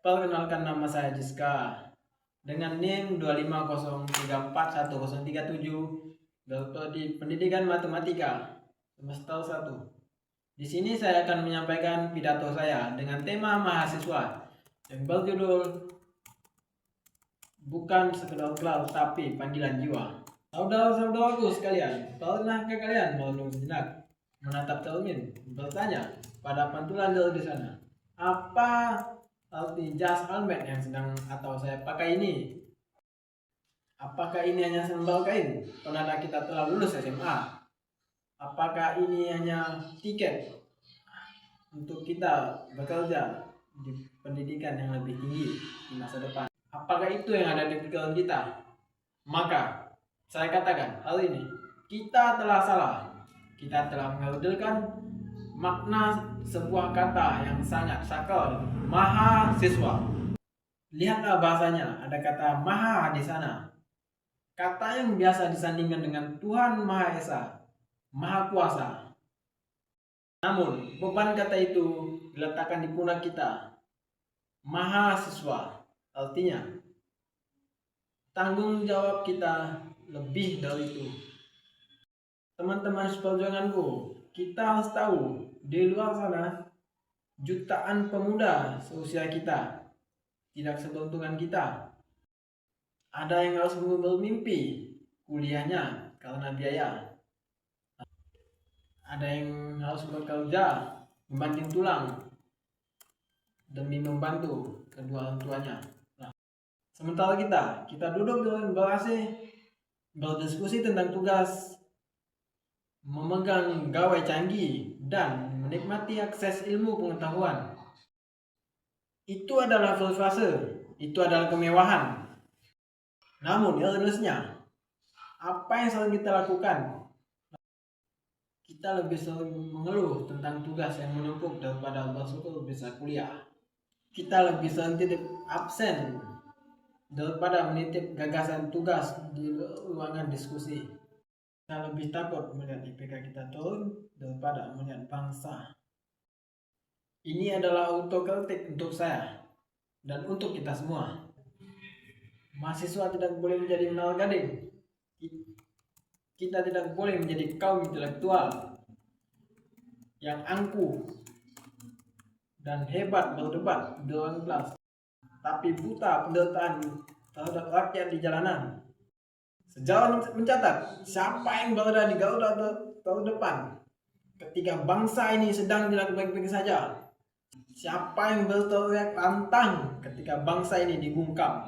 Perkenalkan, nama saya Jiska dengan NIM 250341037 di Pendidikan Matematika semester 1. Di sini saya akan menyampaikan pidato saya dengan tema mahasiswa yang berjudul bukan sekedar gelar tapi panggilan jiwa. Saudara-saudaraku sekalian, pernahkah kalian merenung sejenak, menatap cermin, bertanya pada pantulan di sana, apa arti jas almet yang sedang atau saya pakai ini? Apakah ini hanya sembal kain penanda kita telah lulus SMA? Apakah ini hanya tiket untuk kita bekerja di pendidikan yang lebih tinggi di masa depan? Apakah itu yang ada di pikiran kita? Maka saya katakan hal ini, kita telah salah. Kita telah mengerdilkan makna sebuah kata yang sangat sakral, mahasiswa. Lihatlah bahasanya, ada kata maha di sana. Kata yang biasa disandingkan dengan Tuhan Maha Esa, Maha Kuasa. Namun, beban kata itu diletakkan di pundak kita. Mahasiswa, artinya tanggung jawab kita lebih dari itu. Teman-teman seperjuanganku, kita harus tahu di luar sana jutaan pemuda seusia kita, tidak seberuntungan kita. Ada yang harus bermimpi kuliahnya karena biaya. Ada yang harus bekerja membanting tulang demi membantu kedua orang tuanya. Sementara kita duduk dengan ber-AC, berdiskusi tentang tugas, memegang gawai canggih, dan menikmati akses ilmu pengetahuan. Itu adalah fase, itu adalah kemewahan. Namun ironisnya, apa yang sering kita lakukan? Kita lebih sering mengeluh tentang tugas yang menumpuk daripada bersyukur bisa kuliah. Kita lebih sering titip absen daripada menitip gagasan tugas di ruangan diskusi. Kita lebih takut melihat IPK kita turun daripada melihat bangsa. Ini adalah autokritik untuk saya dan untuk kita semua. Mahasiswa tidak boleh menjadi menara gading. Kita tidak boleh menjadi kaum intelektual yang angkuh dan hebat berdebat di ruang kelas, tapi buta penderitaan terhadap rakyat di jalanan. Sejarah mencatat siapa yang berada di garda terdepan ketika bangsa ini sedang tidak baik-baik saja. Siapa yang berteriak lantang ketika bangsa ini dibungkam?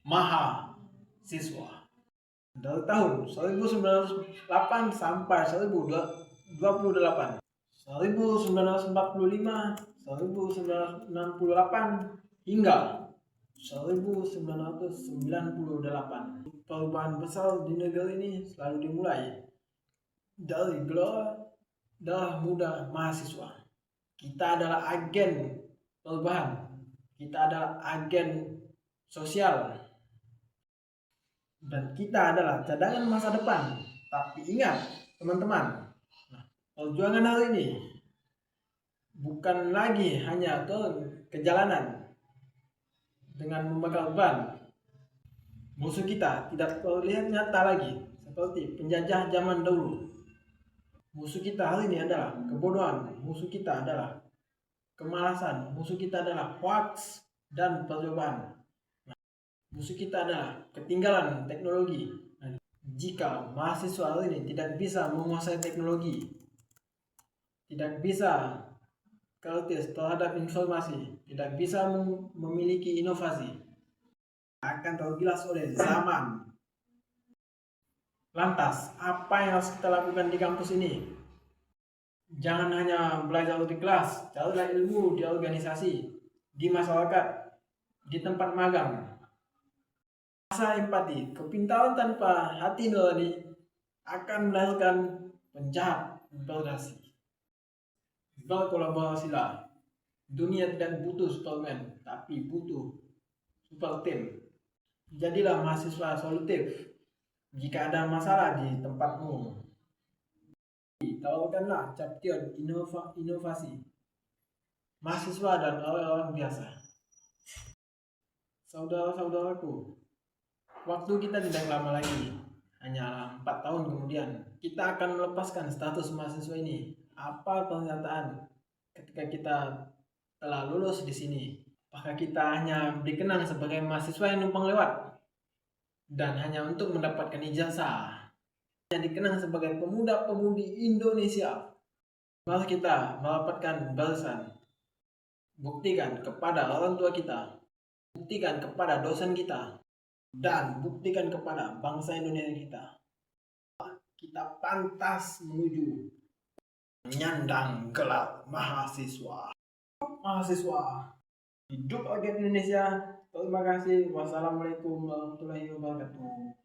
Mahasiswa. Dari tahun 1908 sampai 1928, 1945, 1968 hingga 1998. Perubahan besar di negeri ini selalu dimulai dari gelora darah muda mahasiswa. Kita adalah agen perubahan, kita adalah agen sosial, dan kita adalah cadangan masa depan. Tapi ingat teman-teman, perjuangan hari ini bukan lagi hanya turun ke jalanan dengan membakar ban. Musuh kita tidak terlihat nyata lagi seperti penjajah zaman dahulu. Musuh kita hari ini adalah kebodohan, musuh kita adalah kemalasan, musuh kita adalah hoax dan percobaan. Musuh kita adalah ketinggalan teknologi. Jika mahasiswa hari ini tidak bisa menguasai teknologi, tidak bisa kritis terhadap informasi, tidak bisa memiliki inovasi, akan tergilas oleh zaman. Lantas, apa yang harus kita lakukan di kampus ini? Jangan hanya belajar di kelas, carilah ilmu di organisasi, di masyarakat, di tempat magang. Rasa empati, kepintaran tanpa hati nurani akan melahirkan penjahat berdasi. Berkolaborasilah. Dunia tidak butuh Superman, tapi butuh super team. Jadilah mahasiswa solutif. Jika ada masalah di tempatmu, tawarkanlah caption inovasi mahasiswa dan orang-orang biasa. Saudara-saudaraku, waktu kita tidak lama lagi, hanya 4 tahun kemudian, kita akan melepaskan status mahasiswa ini. Apa pernyataan ketika kita telah lulus di sini? Apakah kita hanya dikenang sebagai mahasiswa yang numpang lewat dan hanya untuk mendapatkan ijazah? Yang dikenang sebagai pemuda-pemudi Indonesia. Mari kita mendapatkan balasan. Buktikan kepada orang tua kita, buktikan kepada dosen kita, dan buktikan kepada bangsa Indonesia kita. Kita pantas menuju menyandang gelar mahasiswa. Mahasiswa, hidup rakyat Indonesia. Terima kasih. Wassalamualaikum warahmatullahi wabarakatuh.